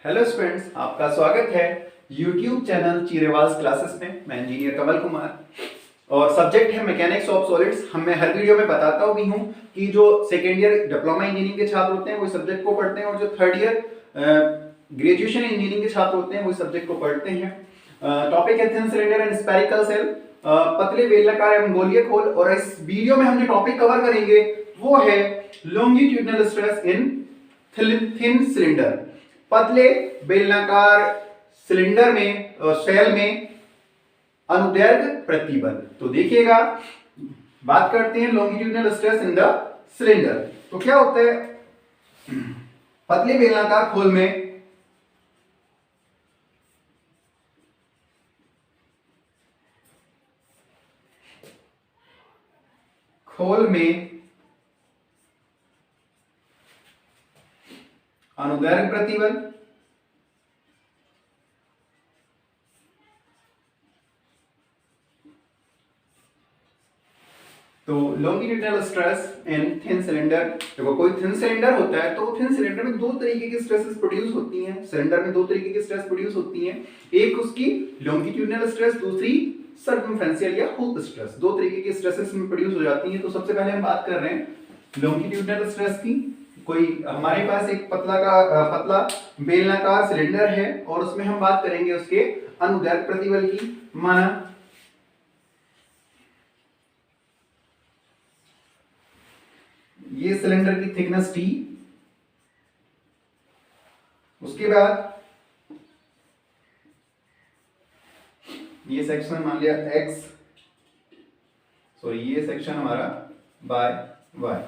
Hello students, आपका स्वागत है YouTube चैनल चीरेवाल क्लासेस में। मैं इंजीनियर कमल कुमार और सब्जेक्ट है मैकेनिक्स ऑफ सॉलिड्स। मैं हर वीडियो में बताता भी हूँ कि जो सेकेंड ईयर डिप्लोमा इंजीनियरिंग के छात्र होते हैं वो सब्जेक्ट को पढ़ते हैं और जो थर्ड ईयर ग्रेजुएशन इंजीनियरिंग के छात्र होते हैं वो सब्जेक्ट को पढ़ते हैं। टॉपिक है thin cylinder and spherical shell, पतले बेलनाकार एवं गोलीय खोल। और इस वीडियो में हम जो टॉपिक कवर करेंगे वो है longitudinal stress in thin cylinder, पतले बेलनाकार सिलेंडर में सेल में अनुदैर्घ्य प्रतिबल। तो देखिएगा, बात करते हैं longitudinal stress in the cylinder. तो क्या होता है, पतले बेलनाकार खोल में अनुदैर्घ्य प्रतिबल तो longitudinal stress in thin cylinder. देखो, कोई थिन सिलेंडर होता है तो थिन सिलेंडर में दो तरीके की स्ट्रेसेस प्रोड्यूस होती हैं। सिलेंडर में दो तरीके की स्ट्रेस प्रोड्यूस होती हैं, एक उसकी लॉन्गिट्यूडिनल स्ट्रेस, दूसरी सर्कमफ्रेंशियल या हुक स्ट्रेस। दो तरीके की स्ट्रेसेस में प्रोड्यूस हो जाती हैं। तो सबसे पहले हम बात कर रहे हैं लॉन्गिट्यूडिनल स्ट्रेस की। कोई हमारे पास एक पतला बेलनाकार सिलेंडर है और उसमें हम बात करेंगे उसके अनुदैर्घ्य प्रतिबल की। माना ये सिलेंडर की थिकनेस T, उसके बाद ये सेक्शन मान लिया X, सॉरी ये सेक्शन हमारा Y।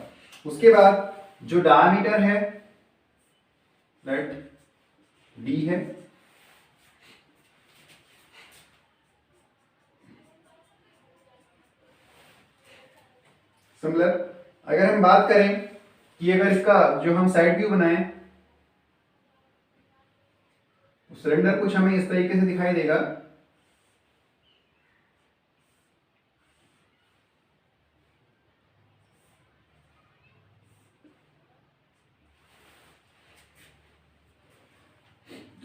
उसके बाद जो डायमीटर है लेट D है, सिमिलर अगर हम बात करें कि अगर इसका जो हम साइड व्यू बनाएं, सिलेंडर कुछ हमें इस तरीके से दिखाई देगा।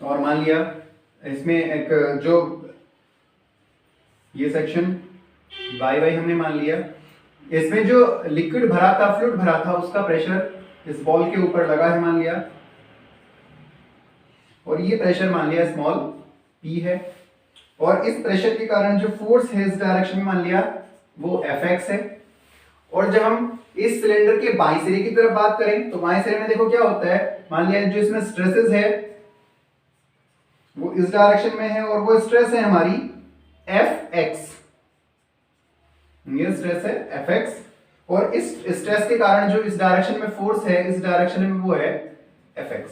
और मान लिया इसमें एक जो ये सेक्शन वाई हमने मान लिया, इसमें जो लिक्विड भरा था, फ्लूइड भरा था, उसका प्रेशर इस बॉल के ऊपर लगा है मान लिया, और ये प्रेशर मान लिया स्मॉल p है। और इस प्रेशर के कारण जो फोर्स है इस डायरेक्शन में मान लिया वो Fx है। और जब हम इस सिलेंडर के बाईं सिरे की तरफ बात करें तो बाईं सिरे में देखो क्या होता है, मान लिया जो इसमें स्ट्रेसेस है वो इस डायरेक्शन में है और वो स्ट्रेस है हमारी Fx, ये स्ट्रेस है Fx। और इस स्ट्रेस के कारण जो इस डायरेक्शन में फोर्स है इस डायरेक्शन में वो है Fx।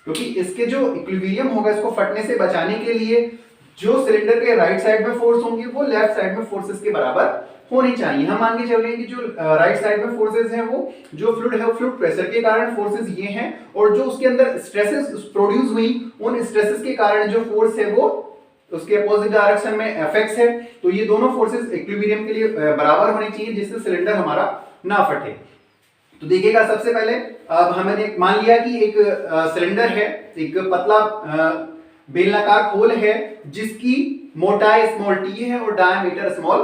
क्योंकि इसके जो इक्विलिब्रियम होगा, इसको फटने से बचाने के लिए जो सिलेंडर के राइट साइड में फोर्स होंगे वो लेफ्ट साइड में फोर्सेस के बराबर होनी चाहिए। हम मान के चल रहे हैं कि जो राइट साइड में फोर्सेस हैं वो जो फ्लूइड है, फ्लूइड प्रेशर के कारण फोर्सेस ये हैं, और जो उसके अंदर स्ट्रेसेस प्रोड्यूस हुई उन स्ट्रेसेस के कारण जो फोर्स है वो उसके अपोजिट डायरेक्शन में Fx है। तो ये दोनों फोर्सेस इक्विलिब्रियम के लिए बराबर होनी चाहिए जिससे सिलेंडर हमारा ना फटे। तो देखिएगा, सबसे पहले अब हमने मान लिया कि एक सिलेंडर है, एक पतला बेलनाकार खोल है जिसकी मोटाई स्मॉल t है और डायमीटर स्मॉल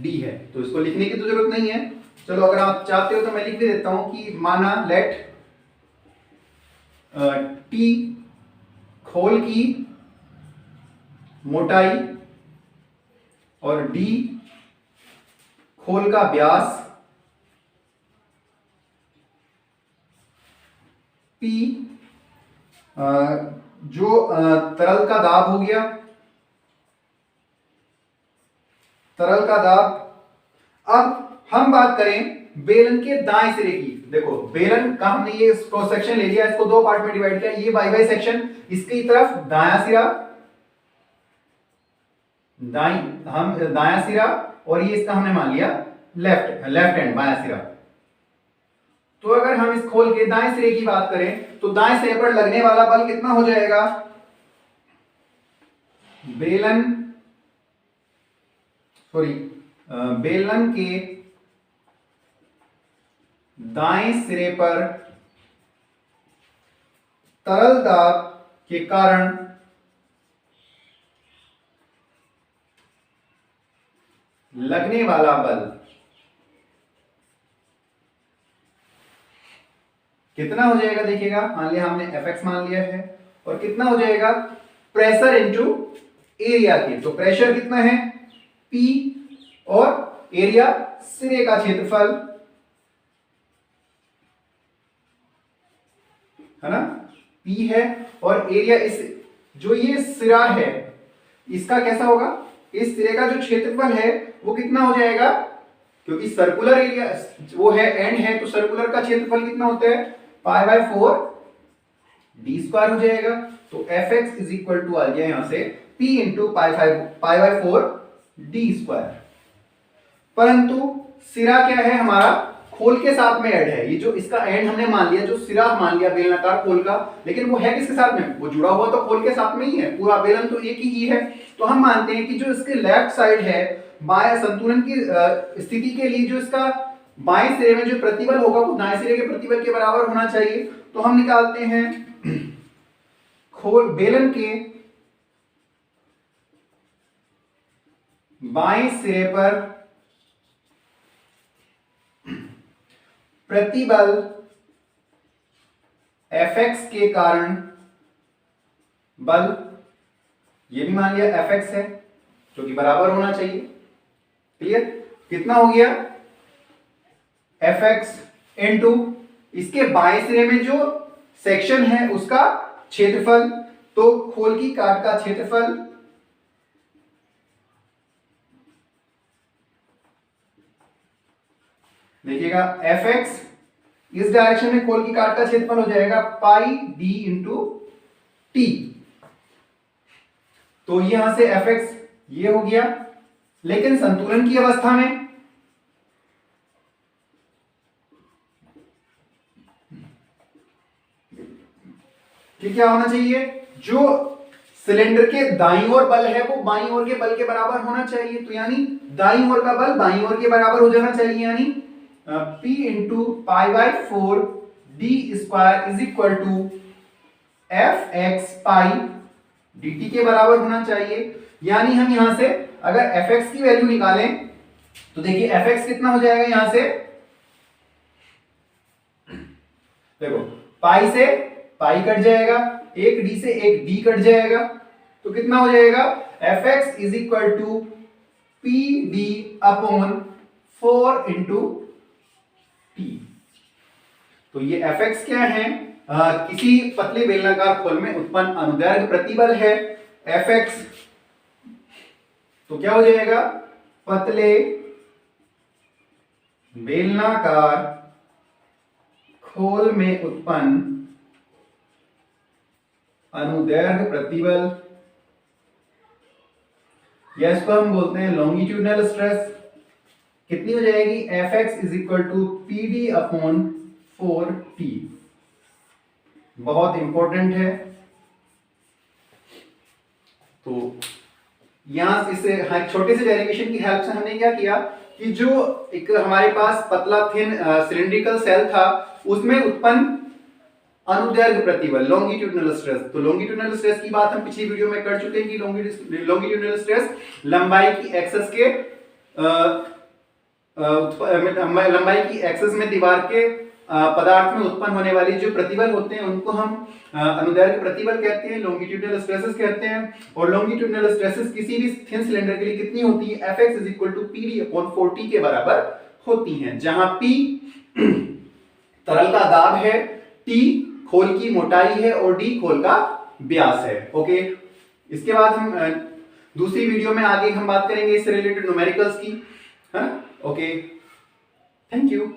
d है। तो इसको लिखने की तो जरूरत नहीं है, चलो अगर आप चाहते हो तो मैं लिख भी देता हूं कि माना लेट t खोल की मोटाई और d खोल का व्यास, P जो तरल का दाब हो गया, तरल का दाब। अब हम बात करें बेलन के दाएं सिरे की। देखो बेलन का हमने ये क्रॉस सेक्शन ले लिया, इसको दो पार्ट में डिवाइड किया, ये वाई सेक्शन, इसकी तरफ दायां सिरा, दायां सिरा, और ये इसका हमने मान लिया लेफ्ट हैंड, बायां सिरा। तो अगर हम इस खोल के दाएं सिरे की बात करें तो दाएं सिरे पर लगने वाला बल कितना हो जाएगा, बेलन के दाएं सिरे पर तरल दाब के कारण लगने वाला बल कितना हो जाएगा, देखिएगा मान लिया हमने Fx मान लिया है, और कितना हो जाएगा प्रेशर इनटू एरिया के, तो प्रेशर कितना है P और एरिया सिरे का क्षेत्रफल है ना, P है, और एरिया इस जो ये सिरा है इसका कैसा होगा, इस सिरे का जो क्षेत्रफल है वो कितना हो जाएगा, क्योंकि सर्कुलर एरिया वो है एंड है, तो सर्कुलर का क्षेत्रफल कितना होता है पाई बाय 4 डी स्क्वायर हो जाएगा। तो Fx इज इक्वल टू आ गया यहां से P into pi by 4 D square. परंतु सिरा क्या है हमारा खोल के साथ में ऐड है, ये जो इसका एंड हमने मान लिया, जो सिरा मान लिया बेलनाकार खोल का, लेकिन वो है किसके साथ में, वो जुड़ा हुआ तो खोल के साथ में ही है, पूरा बेलन तो एक ही है। तो हम मानते हैं कि जो इसके लेफ्ट साइड है बाएं संतुलन की स्थिति के लिए जो इसका बाएं सिरे में जो प्रतिबल होगा वो दाएं सिरे के प्रतिबल के बराबर होना चाहिए। तो हम निकालते हैं खोल बेलन के बाएं सिरे पर प्रतिबल Fx के कारण बल, ये भी मान लिया Fx है जो कि बराबर होना चाहिए। क्लियर, कितना हो गया Fx इनटू इसके बाएं सिरे में जो सेक्शन है उसका क्षेत्रफल, तो खोल की काट का क्षेत्रफल देखिएगा Fx इस डायरेक्शन में खोल की काट का क्षेत्रफल हो जाएगा पाई डी इंटू टी। तो यहां से Fx ये हो गया, लेकिन संतुलन की अवस्था में क्या होना चाहिए, जो सिलेंडर के दाईं ओर बल है वो बाईं ओर के बल के बराबर होना चाहिए। तो यानी दाईं ओर का बल बाईं ओर के बराबर हो जाना चाहिए, यानी P into pi by 4 D square is equal to Fx pi dt के बराबर होना चाहिए। यानी हम यहां से अगर Fx की वैल्यू निकालें तो देखिए Fx कितना हो जाएगा, यहां से देखो पाई से पाई कट जाएगा, एक डी से एक डी कट जाएगा, तो कितना हो जाएगा Fx is equal to P D upon 4 into T. तो ये Fx क्या है, किसी पतले बेलनाकार खोल में उत्पन्न अनुदैर्घ्य प्रतिबल है Fx। तो क्या हो जाएगा, पतले बेलनाकार खोल में उत्पन्न अनुदैर्घ्य प्रतिबल, या इसको हम बोलते हैं लॉन्गिट्यूडनल स्ट्रेस, कितनी हो जाएगी Fx is equal to P D upon 4t। बहुत इंपॉर्टेंट है। तो यहां इसे छोटे से डेरिवेशन की हेल्प से हमने क्या किया कि जो एक हमारे पास पतला थिन सिलिंड्रिकल सेल था उसमें उत्पन्न अनुदैर्घ्य प्रतिबल लॉन्गिट्यूडनल स्ट्रेस, तो लॉन्गिट्यूडनल स्ट्रेस की बात हम पिछली वीडियो में कर चुके हैं कि लॉन्गिट्यूडनल स्ट्रेस लंबाई की एक्सेस के लंबाई की एक्सेस में दीवार के पदार्थ में उत्पन्न होने वाली जो प्रतिबल होते हैं उनको हम अनुदैर्घ्य प्रतिबल कहते हैं, लॉन्गिट्यूडनल स्ट्रेसेस कहते हैं। और लॉन्गिट्यूडनल स्ट्रेसेस किसी भी थिन सिलेंडर के लिए कितनी होती है, Fx is equal to P D upon 4t के बराबर होती हैं, जहां P तरल का दाब है, T खोल की मोटाई है और D खोल का व्यास है। ओके, इसके बाद हम दूसरी वीडियो में आगे हम बात करेंगे इससे रिलेटेड न्यूमेरिकल्स की, है ना। Okay, thank you.